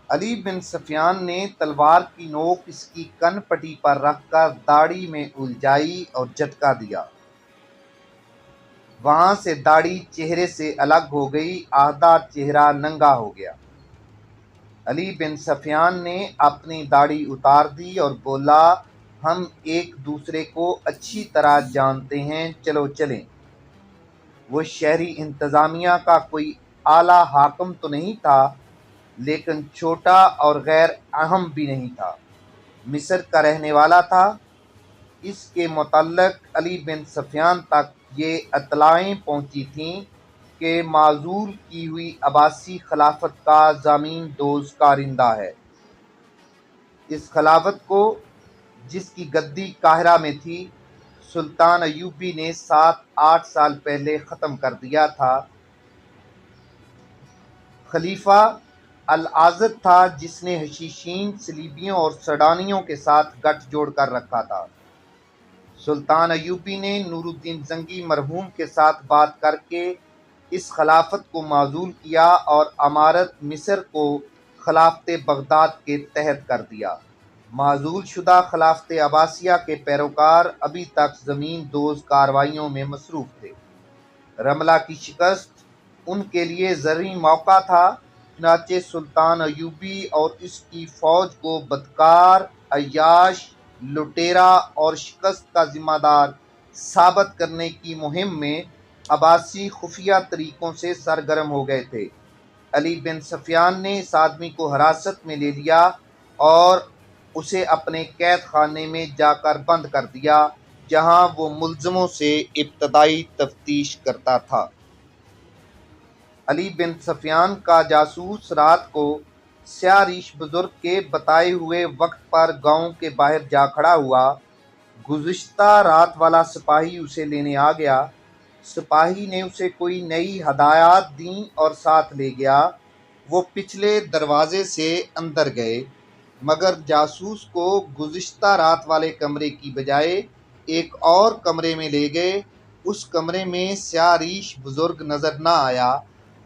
علی بن سفیان نے تلوار کی نوک اس کی کن پٹی پر رکھ کر داڑھی میں الجھائی اور جھٹکا دیا۔ وہاں سے داڑھی چہرے سے الگ ہو گئی، آدھا چہرہ ننگا ہو گیا۔ علی بن سفیان نے اپنی داڑھی اتار دی اور بولا، ہم ایک دوسرے کو اچھی طرح جانتے ہیں، چلو چلیں۔ وہ شہری انتظامیہ کا کوئی اعلیٰ حاکم تو نہیں تھا، لیکن چھوٹا اور غیر اہم بھی نہیں تھا، مصر کا رہنے والا تھا۔ اس کے متعلق علی بن سفیان تک یہ اطلاعیں پہنچی تھیں کہ معزول کی ہوئی عباسی خلافت کا زمین دوز کارندہ ہے۔ اس خلافت کو، جس کی گدی قاہرہ میں تھی، سلطان ایوبی نے 7-8 سال پہلے ختم کر دیا تھا۔ خلیفہ العضد تھا جس نے حشیشین، صلیبیوں اور سڈانیوں کے ساتھ گٹھ جوڑ کر رکھا تھا۔ سلطان ایوبی نے نور الدین زنگی مرحوم کے ساتھ بات کر کے اس خلافت کو معزول کیا اور امارت مصر کو خلافت بغداد کے تحت کر دیا۔ معزول شدہ خلافت عباسیہ کے پیروکار ابھی تک زمین دوز کارروائیوں میں مصروف تھے۔ رملہ کی شکست ان کے لیے زرعی موقع تھا، چنانچہ سلطان ایوبی اور اس کی فوج کو بدکار، عیاش، لٹیرا اور شکست کا ذمہ دار ثابت کرنے کی مہم میں عباسی خفیہ طریقوں سے سرگرم ہو گئے تھے۔ علی بن سفیان نے اس آدمی کو حراست میں لے لیا اور اسے اپنے قید خانے میں جا کر بند کر دیا، جہاں وہ ملزموں سے ابتدائی تفتیش کرتا تھا۔ علی بن سفیان کا جاسوس رات کو سیاہ ریش بزرگ کے بتائے ہوئے وقت پر گاؤں کے باہر جا کھڑا ہوا۔ گزشتہ رات والا سپاہی اسے لینے آ گیا۔ سپاہی نے اسے کوئی نئی ہدایات دیں اور ساتھ لے گیا۔ وہ پچھلے دروازے سے اندر گئے، مگر جاسوس کو گزشتہ رات والے کمرے کی بجائے ایک اور کمرے میں لے گئے۔ اس کمرے میں سیاہ ریش بزرگ نظر نہ آیا،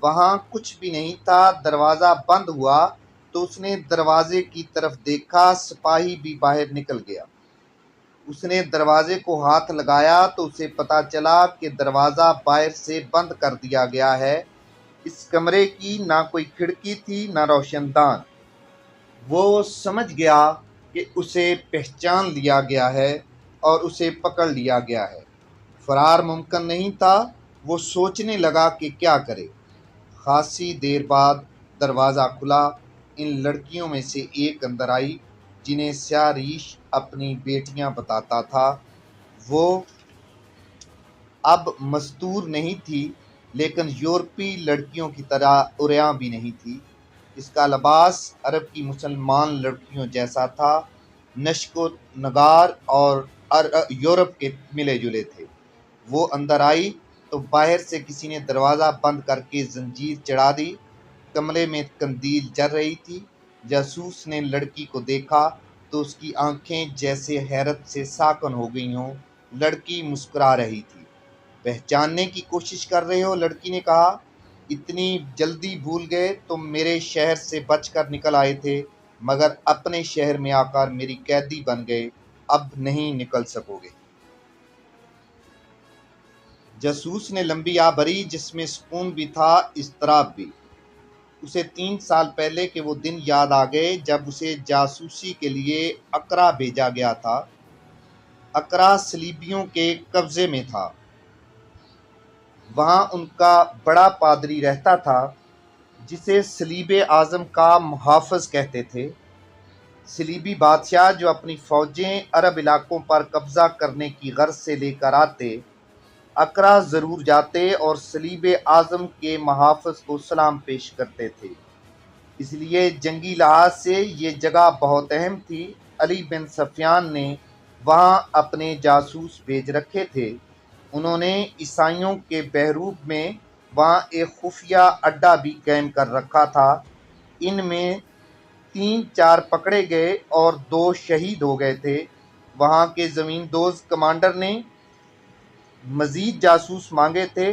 وہاں کچھ بھی نہیں تھا۔ دروازہ بند ہوا تو اس نے دروازے کی طرف دیکھا، سپاہی بھی باہر نکل گیا۔ اس نے دروازے کو ہاتھ لگایا تو اسے پتہ چلا کہ دروازہ باہر سے بند کر دیا گیا ہے۔ اس کمرے کی نہ کوئی کھڑکی تھی نہ روشن دان۔ وہ سمجھ گیا کہ اسے پہچان لیا گیا ہے اور اسے پکڑ لیا گیا ہے۔ فرار ممکن نہیں تھا۔ وہ سوچنے لگا کہ کیا کرے۔ خاصی دیر بعد دروازہ کھلا۔ ان لڑکیوں میں سے ایک اندر آئی جنہیں سیاہ ریش اپنی بیٹیاں بتاتا تھا۔ وہ اب مستور نہیں تھی، لیکن یورپی لڑکیوں کی طرح عریاں بھی نہیں تھی۔ اس کا لباس عرب کی مسلمان لڑکیوں جیسا تھا، نشک و نگار اور یورپ کے ملے جلے تھے۔ وہ اندر آئی تو باہر سے کسی نے دروازہ بند کر کے زنجیر چڑھا دی۔ کمرے میں قندیل جل رہی تھی۔ جاسوس نے لڑکی کو دیکھا تو اس کی آنکھیں جیسے حیرت سے ساکن ہو گئی ہوں۔ لڑکی مسکرا رہی تھی۔ پہچاننے کی کوشش کر رہے ہو؟ لڑکی نے کہا۔ اتنی جلدی بھول گئے؟ تم میرے شہر سے بچ کر نکل آئے تھے، مگر اپنے شہر میں آ کر میری قیدی بن گئے، اب نہیں نکل سکو گے۔ جاسوس نے لمبی آہ بھری، جس میں سکون بھی تھا، اضطراب بھی۔ اسے 3 سال پہلے کے وہ دن یاد آ گئے جب اسے جاسوسی کے لیے اقرا بھیجا گیا تھا۔ اقرا صلیبیوں کے قبضے میں تھا۔ وہاں ان کا بڑا پادری رہتا تھا جسے صلیب اعظم کا محافظ کہتے تھے۔ صلیبی بادشاہ جو اپنی فوجیں عرب علاقوں پر قبضہ کرنے کی غرض سے لے کر آتے، اقرا ضرور جاتے اور صلیب اعظم کے محافظ کو سلام پیش کرتے تھے۔ اس لیے جنگی لحاظ سے یہ جگہ بہت اہم تھی۔ علی بن سفیان نے وہاں اپنے جاسوس بھیج رکھے تھے۔ انہوں نے عیسائیوں کے بحروب میں وہاں ایک خفیہ اڈہ بھی قائم کر رکھا تھا۔ ان میں 3-4 پکڑے گئے اور 2 شہید ہو گئے تھے۔ وہاں کے زمین دوز کمانڈر نے مزید جاسوس مانگے تھے۔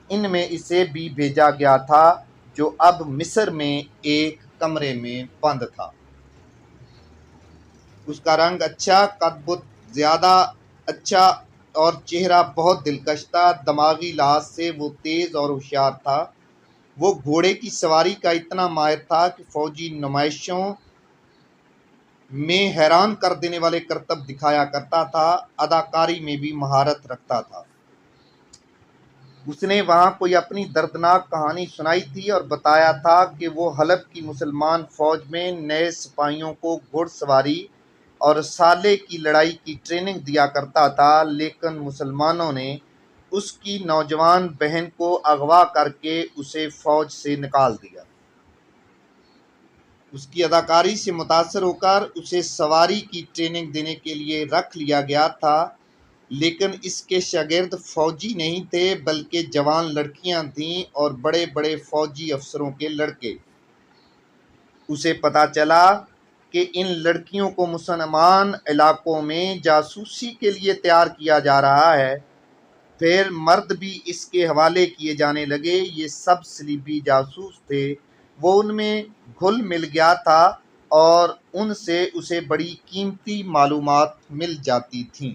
ان میں اسے بھی بھیجا گیا تھا جو اب مصر میں ایک کمرے میں بند تھا۔ اس کا رنگ اچھا، قد بت زیادہ اچھا اور چہرہ بہت دلکش تھا۔ دماغی لحاظ سے وہ تیز اور ہوشیار تھا۔ وہ گھوڑے کی سواری کا اتنا ماہر تھا کہ فوجی نمائشوں میں حیران کر دینے والے کرتب دکھایا کرتا تھا۔ اداکاری میں بھی مہارت رکھتا تھا۔ اس نے وہاں کوئی اپنی دردناک کہانی سنائی تھی اور بتایا تھا کہ وہ حلب کی مسلمان فوج میں نئے سپاہیوں کو گھڑ سواری اور سالے کی لڑائی کی ٹریننگ دیا کرتا تھا، لیکن مسلمانوں نے اس کی نوجوان بہن کو اغوا کر کے اسے فوج سے نکال دیا۔ اس کی اداکاری سے متاثر ہو کر اسے سواری کی ٹریننگ دینے کے لیے رکھ لیا گیا تھا، لیکن اس کے شاگرد فوجی نہیں تھے بلکہ جوان لڑکیاں تھیں اور بڑے بڑے فوجی افسروں کے لڑکے۔ اسے پتہ چلا کہ ان لڑکیوں کو مسلمان علاقوں میں جاسوسی کے لیے تیار کیا جا رہا ہے۔ پھر مرد بھی اس کے حوالے کیے جانے لگے۔ یہ سب صلیبی جاسوس تھے۔ وہ ان میں گھل مل گیا تھا اور ان سے اسے بڑی قیمتی معلومات مل جاتی تھیں۔